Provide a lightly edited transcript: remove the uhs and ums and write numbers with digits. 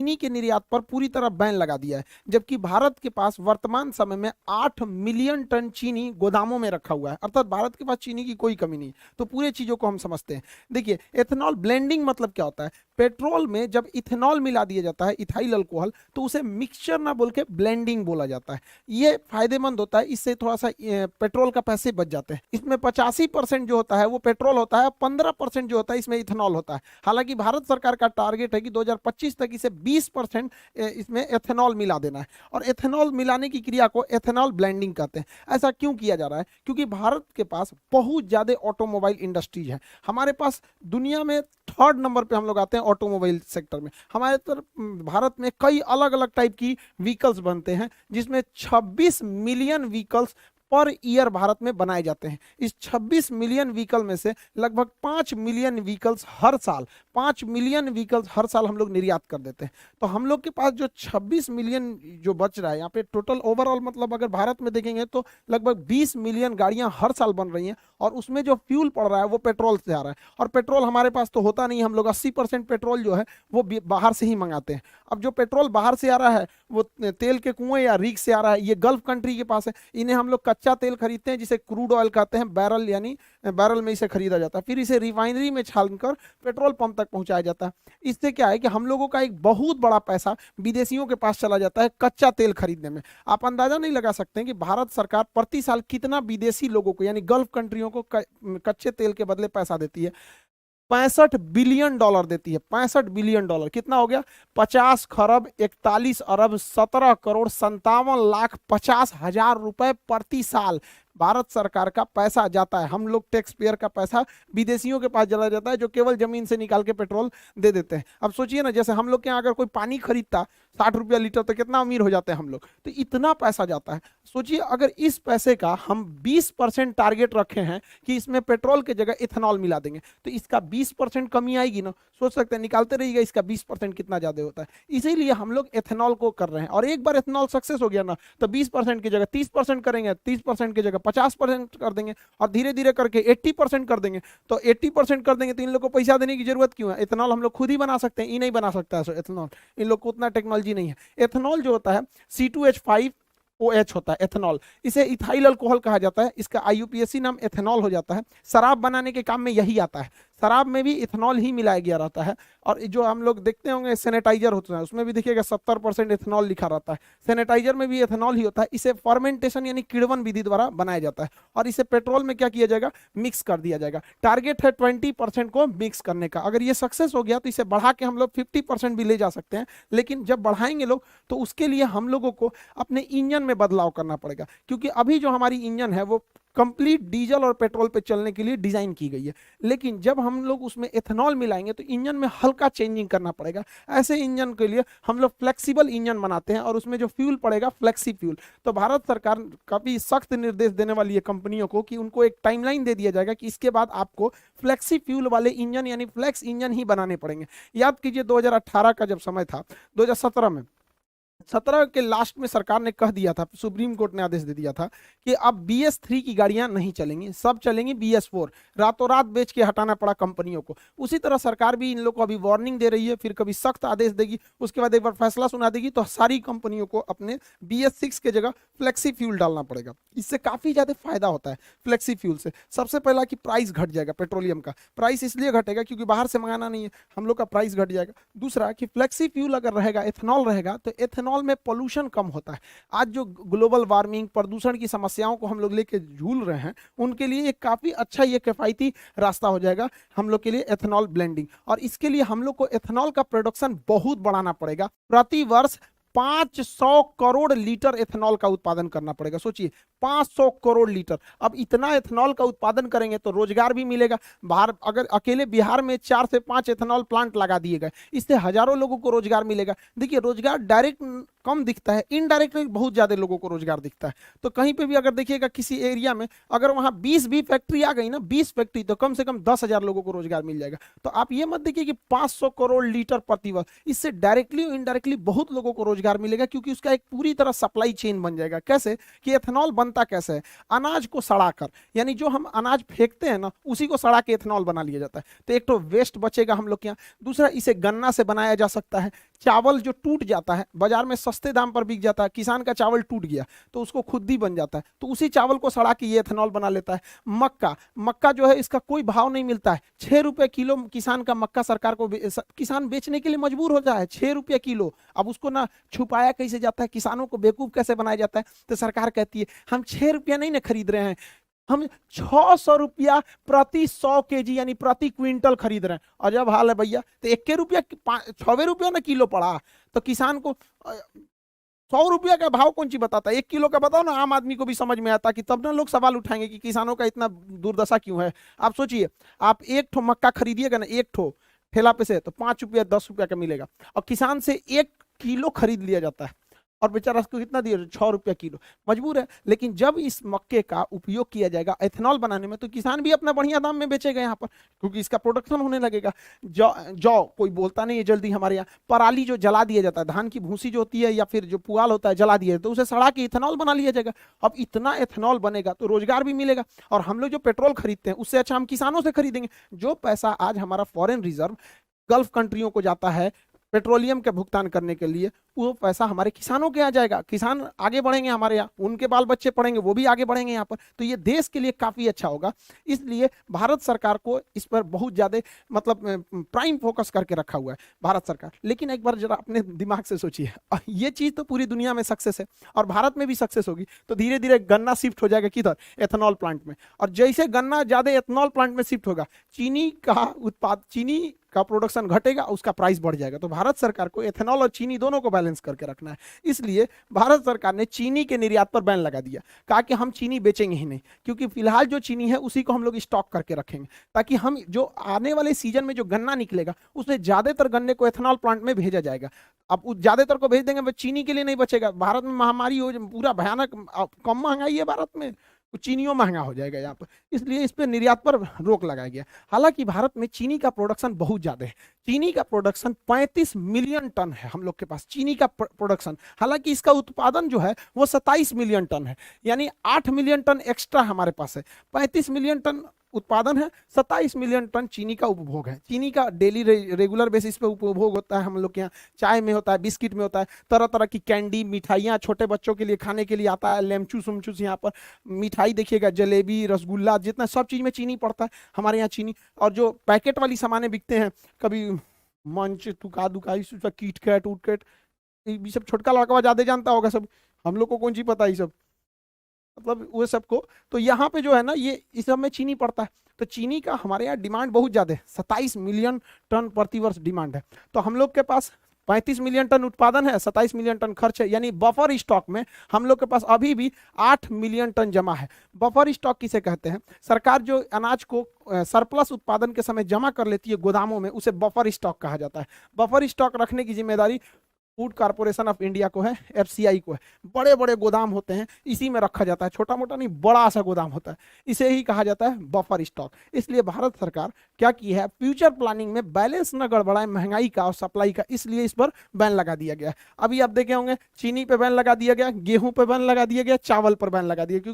चीनी के निर्यात पर पूरी तरह बैन लगा दिया है, जबकि भारत के पास वर्तमान समय में 8 मिलियन टन चीनी गोदामों में रखा हुआ है, अर्थात भारत के पास चीनी की कोई कमी नहीं। तो पूरे चीजों को हम समझते हैं। देखिए, एथेनॉल ब्लेंडिंग मतलब क्या होता है? पेट्रोल में जब इथेनॉल मिला दिया जाता है, इथाइल अल्कोहल, तो उसे मिक्सचर ना बोल के ब्लेंडिंग बोला जाता है। ये फायदेमंद होता है, इससे थोड़ा सा पेट्रोल का पैसे बच जाते हैं। इसमें 85% जो होता है वो पेट्रोल होता है, 15% जो होता है इसमें इथेनॉल होता है। हालांकि भारत सरकार का टारगेट है कि 2025 तक इसे 20% इसमें एथेनॉल मिला देना है, और एथेनॉल मिलाने की क्रिया को एथेनॉल ब्लेंडिंग कहते हैं। ऐसा क्यों किया जा रहा है? क्योंकि भारत के पास बहुत ज्यादा ऑटोमोबाइल इंडस्ट्रीज है। हमारे पास दुनिया में 3rd नंबर पे हम लोग आते हैं ऑटोमोबाइल सेक्टर में। हमारे तरफ भारत में कई अलग अलग टाइप की व्हीकल्स बनते हैं, जिसमें 26 million vehicles per year Bharat में बनाए जाते हैं। इस 26 मिलियन व्हीकल में से लगभग 5 मिलियन व्हीकल्स हर साल 5 मिलियन व्हीकल्स हर साल हम लोग निर्यात कर देते हैं। तो हम लोग के पास जो 26 मिलियन जो बच रहा है यहाँ पे टोटल ओवरऑल, मतलब अगर भारत में देखेंगे तो लगभग 20 मिलियन गाड़ियां हर साल बन रही हैं, और उसमें जो फ्यूल पड़ रहा है वो पेट्रोल से आ रहा है। और पेट्रोल हमारे पास तो होता नहीं, हम लोग 80% पेट्रोल जो है वो बाहर से ही मंगाते हैं। अब जो पेट्रोल बाहर से आ रहा है वो तेल के कुएं या रीक से आ रहा है, ये गल्फ कंट्री के पास है। इन्हें हम लोग कच्चा तेल खरीदते हैं, जिसे क्रूड ऑयल कहते हैं, बैरल यानी बैरल में इसे खरीदा जाता है, फिर इसे रिफाइनरी में छानकर पेट्रोल पंप तक पहुंचाया जाता है। इससे क्या है कि हम लोगों का एक बहुत बड़ा पैसा विदेशियों के पास चला जाता है कच्चा तेल खरीदने में। आप अंदाजा नहीं लगा सकते हैं कि भारत सरकार प्रति साल कितना विदेशी लोगों को यानी गल्फ कंट्रियों को कच्चे तेल के बदले पैसा देती है। 65 बिलियन डॉलर देती है। 65 बिलियन डॉलर कितना हो गया? 50 खरब 41 अरब 17 करोड़ 57 लाख 50 हजार रुपए प्रति साल भारत सरकार का पैसा जाता है। हम लोग टैक्स पेयर का पैसा विदेशियों के पास चला जाता है, जो केवल जमीन से निकाल के पेट्रोल दे देते हैं। अब सोचिए ना, जैसे हम लोग के यहाँ अगर कोई पानी खरीदता 60 रुपया लीटर, तो कितना अमीर हो जाते हैं हम लोग। तो इतना पैसा जाता है। सोचिए, अगर इस पैसे का हम 20% टारगेट रखे हैं कि इसमें पेट्रोल की जगह इथेनॉल मिला देंगे, तो इसका 20% कमी आएगी ना। सोच सकते हैं, निकालते रहिएगा इसका 20% कितना ज्यादा होता है। इसीलिए हम लोग एथेनॉल को कर रहे हैं, और एक बार एथेनॉल सक्सेस हो गया ना, तो 20% की जगह 30% करेंगे, 30% की जगह 50% कर देंगे, और धीरे धीरे करके 80% कर देंगे। तो 80% कर देंगे तो इन लोग को पैसा देने की जरूरत क्यों है? एथेनॉल हम लोग खुद ही बना सकते हैं, ये नहीं बना सकता है एथेनॉल। इन लोग को उतना टेक्नोलॉजी नहीं है। एथेनॉल जो होता है C2H5OH होता है एथेनॉल, इसे इथाइल अल्कोहल कहा जाता है। इसका IUPAC नाम एथेनॉल हो जाता है। शराब बनाने के काम में यही आता है। शराब में भी इथेनॉल ही मिलाया गया रहता है। और जो हम लोग देखते होंगे सैनिटाइजर होता है, उसमें भी देखिएगा 70% इथेनॉल लिखा रहता है। सैनिटाइजर में भी इथेनॉल ही होता है। इसे फर्मेंटेशन यानी किण्वन विधि द्वारा बनाया जाता है, और इसे पेट्रोल में क्या किया जाएगा? मिक्स कर दिया जाएगा। टारगेट है 20% को मिक्स करने का। अगर ये सक्सेस हो गया तो इसे बढ़ा के हम लोग 50% भी ले जा सकते हैं। लेकिन जब बढ़ाएंगे लोग, तो उसके लिए हम लोगों को अपने इंजन में बदलाव करना पड़ेगा, क्योंकि अभी जो हमारी इंजन है वो कंप्लीट डीजल और पेट्रोल पे चलने के लिए डिजाइन की गई है। लेकिन जब हम लोग उसमें एथेनॉल मिलाएंगे तो इंजन में हल्का चेंजिंग करना पड़ेगा। ऐसे इंजन के लिए हम लोग फ्लेक्सिबल इंजन बनाते हैं, और उसमें जो फ्यूल पड़ेगा फ्लेक्सी फ्यूल। तो भारत सरकार काफी सख्त निर्देश देने वाली है कंपनियों को कि उनको एक टाइमलाइन दे दिया जाएगा कि इसके बाद आपको फ्लेक्सी फ्यूल वाले इंजन यानी फ्लेक्स इंजन ही बनाने पड़ेंगे। याद कीजिए 2018 का जब समय था, 2017 में 17 के लास्ट में सरकार ने कह दिया था, सुप्रीम कोर्ट ने आदेश दे दिया था कि अब BS3 की गाड़ियां नहीं चलेंगी, सब चलेंगी BS4। रातों रात बेच के हटाना पड़ा कंपनियों को। उसी तरह सरकार भी इन लोग को अभी वार्निंग दे रही है, फिर कभी सख्त आदेश देगी, उसके बाद एक बार फैसला सुना देगी, तो सारी कंपनियों को अपने BS6 के जगह फ्लेक्सी फ्यूल डालना पड़ेगा। इससे काफी ज्यादा फायदा होता है फ्लेक्सी फ्यूल से। सबसे पहला कि प्राइस घट जाएगा, पेट्रोलियम का प्राइस इसलिए घटेगा क्योंकि बाहर से मंगाना नहीं है, हम लोग का प्राइस घट जाएगा। दूसरा कि फ्लेक्सी फ्यूल अगर रहेगा, एथेनॉल रहेगा, तो एथेनॉल में पोल्यूशन कम होता है। आज जो ग्लोबल वार्मिंग, प्रदूषण की समस्याओं को हम लोग लेके झूल रहे हैं, उनके लिए एक काफी अच्छा ये किफायती रास्ता हो जाएगा हम लोग के लिए एथेनॉल ब्लेंडिंग। और इसके लिए हम लोग को एथेनॉल का प्रोडक्शन बहुत बढ़ाना पड़ेगा। प्रति वर्ष 500 करोड़ लीटर एथेनॉल का उत्पादन करना पड़ेगा। सोचिए 500 करोड़ लीटर। अब इतना एथेनॉल का उत्पादन करेंगे तो रोजगार भी मिलेगा। बाहर अगर अकेले बिहार में 4 से 5 एथेनॉल प्लांट लगा दिए गए, इससे हजारों लोगों को रोजगार मिलेगा। देखिए, रोजगार डायरेक्ट कम दिखता है, इनडायरेक्टली बहुत ज्यादा लोगों को रोजगार दिखता है। तो कहीं पे भी अगर देखिएगा किसी एरिया में अगर वहां 20 भी फैक्ट्री आ गई ना, 20 फैक्ट्री, तो कम से कम 10,000 लोगों को रोजगार मिल जाएगा। तो आप ये मत देखिए कि 500 करोड़ लीटर प्रति वर्ष, इससे डायरेक्टली और इनडायरेक्टली बहुत लोगों को रोजगार मिलेगा, क्योंकि उसका एक पूरी तरह सप्लाई चेन बन जाएगा। कैसे कि एथेनॉल बनता कैसे है? अनाज को सड़ाकर, यानी जो हम अनाज फेंकते हैं ना, उसी को सड़ा के एथेनॉल बना लिया जाता है। तो एक तो वेस्ट बचेगा हम लोग के यहाँ। दूसरा, इसे गन्ना से बनाया जा सकता है, चावल जो टूट जाता है बाजार में सस्ते दाम पर बिक जाता है, किसान का चावल टूट गया तो उसको खुद्दी बन जाता है, तो उसी चावल को सड़ा के ये एथेनॉल बना लेता है। मक्का, मक्का जो है इसका कोई भाव नहीं मिलता है, 6 रुपए किलो किसान का मक्का सरकार को किसान बेचने के लिए मजबूर हो जाए, 6 रुपए किलो। अब उसको ना छुपाया कैसे जाता है, किसानों को बेवकूफ कैसे बनाया जाता है, तो सरकार कहती है हम 6 रुपया नहीं ना खरीद रहे हैं, हम 600 रुपया प्रति 100 kg यानी प्रति क्विंटल खरीद रहे हैं। अजब हाल है भैया, तो 1 रुपया 6 रुपया ना किलो पड़ा, तो किसान को 100 रुपया का भाव कौन सी बताता है, 1 किलो का बताओ ना, आम आदमी को भी समझ में आता कि तब ना लोग सवाल उठाएंगे कि किसानों का इतना दुर्दशा क्यों है। आप सोचिए, आप एक ठो मक्का खरीदिएगा ना, एक ठो ठेला पे से, तो 5 रुपया 10 रुपया का मिलेगा, और किसान से 1 किलो खरीद लिया जाता है, और बेचारा उसको कितना दिया, 6 रुपया किलो, मजबूर है। लेकिन जब इस मक्के का उपयोग किया जाएगा एथेनॉल बनाने में, तो किसान भी अपना बढ़िया दाम में बेचेगा यहाँ पर, क्योंकि इसका प्रोडक्शन होने लगेगा। जौ जौ कोई बोलता नहीं है जल्दी हमारे यहाँ, पराली जो जला दिया जाता है, धान की भूसी जो होती है या फिर जो पुआल होता है जला दिया, तो उसे सड़ा के इथेनॉल बना लिया जाएगा। अब इतना एथेनॉल बनेगा तो रोजगार भी मिलेगा, और हम लोग जो पेट्रोल खरीदते हैं उससे अच्छा हम किसानों से खरीदेंगे। जो पैसा आज हमारा फॉरेन रिजर्व गल्फ कंट्रियों को जाता है पेट्रोलियम के भुगतान करने के लिए, वो पैसा हमारे किसानों के यहाँ जाएगा, किसान आगे बढ़ेंगे, हमारे यहाँ उनके बाल बच्चे पढ़ेंगे, वो भी आगे बढ़ेंगे यहाँ पर, तो ये देश के लिए काफी अच्छा होगा। इसलिए भारत सरकार को इस पर बहुत ज्यादा मतलब प्राइम फोकस करके रखा हुआ है भारत सरकार। लेकिन एक बार जरा अपने दिमाग से सोचिए, ये चीज तो पूरी दुनिया में सक्सेस है और भारत में भी सक्सेस होगी, तो धीरे धीरे गन्ना शिफ्ट हो जाएगा किधर, एथेनॉल प्लांट में, और जैसे गन्ना ज्यादा एथेनॉल प्लांट में शिफ्ट होगा, चीनी का प्रोडक्शन घटेगा, उसका प्राइस बढ़ जाएगा। तो भारत सरकार को एथेनॉल और चीनी दोनों को बैलेंस करके रखना है। इसलिए भारत सरकार ने चीनी के निर्यात पर बैन लगा दिया, कहा कि हम चीनी बेचेंगे ही नहीं, क्योंकि फिलहाल जो चीनी है उसी को हम लोग स्टॉक करके रखेंगे, ताकि हम जो आने वाले सीजन में जो गन्ना निकलेगा उसमें ज्यादातर गन्ने को एथेनॉल प्लांट में भेजा जाएगा। अब ज्यादातर को भेज देंगे, चीनी के लिए नहीं बचेगा। भारत में महामारी हो, पूरा भयानक कम महंगाई है भारत में, चीनियों महंगा हो जाएगा यहाँ पर, इसलिए इस पर निर्यात पर रोक लगाया गया। हालांकि भारत में चीनी का प्रोडक्शन बहुत ज्यादा है, चीनी का प्रोडक्शन 35 मिलियन टन है हम लोग के पास चीनी का प्रोडक्शन। हालांकि इसका उत्पादन जो है वो 27 मिलियन टन है, यानी 8 मिलियन टन एक्स्ट्रा हमारे पास है। 35 मिलियन टन उत्पादन है, 27 मिलियन टन चीनी का उपभोग है। चीनी का डेली रेगुलर बेसिस पे उपभोग होता है हम लोग के यहाँ, चाय में होता है, बिस्किट में होता है, तरह तरह की कैंडी मिठाइयाँ छोटे बच्चों के लिए खाने के लिए आता है, लेमचूस उमचूस, यहाँ पर मिठाई देखिएगा, जलेबी रसगुल्ला, जितना सब चीज़ में चीनी पड़ता है हमारे यहाँ चीनी। और जो पैकेट वाली सामानें बिकते हैं, कभी मंच तुका दुकाई किट कैट उट कैट, ये सब छोटका लड़का ज़्यादा जानता होगा, सब हम लोग को कौन सी पता है सब, मतलब वो सबको। तो यहाँ पे जो है ना, ये इस सब में चीनी पड़ता है, तो चीनी का हमारे यहाँ डिमांड बहुत ज़्यादा है, 27 मिलियन टन प्रति वर्ष डिमांड है। तो हम लोग के पास 35 मिलियन टन उत्पादन है, 27 मिलियन टन खर्च है, यानी बफर स्टॉक में हम लोग के पास अभी भी 8 मिलियन टन जमा है। बफर स्टॉक किसे कहते हैं? सरकार जो अनाज को सरप्लस उत्पादन के समय जमा कर लेती है गोदामों में, उसे बफर स्टॉक कहा जाता है। बफर स्टॉक रखने की जिम्मेदारी फूड कॉर्पोरेशन ऑफ इंडिया को है, एफसीआई को है। बड़े बड़े गोदाम होते हैं, इसी में रखा जाता है, छोटा मोटा नहीं, बड़ा सा गोदाम होता है, इसे ही कहा जाता है बफर स्टॉक। इसलिए भारत सरकार क्या की है, फ्यूचर प्लानिंग में बैलेंस न गड़बड़ाए महंगाई का और सप्लाई का, इसलिए इस पर बैन लगा दिया गया। अभी आप देखे होंगे चीनी पे बैन लगा दिया गया, गेहूं पे बैन लगा दिया गया, चावल पर बैन लगा दिया, क्योंकि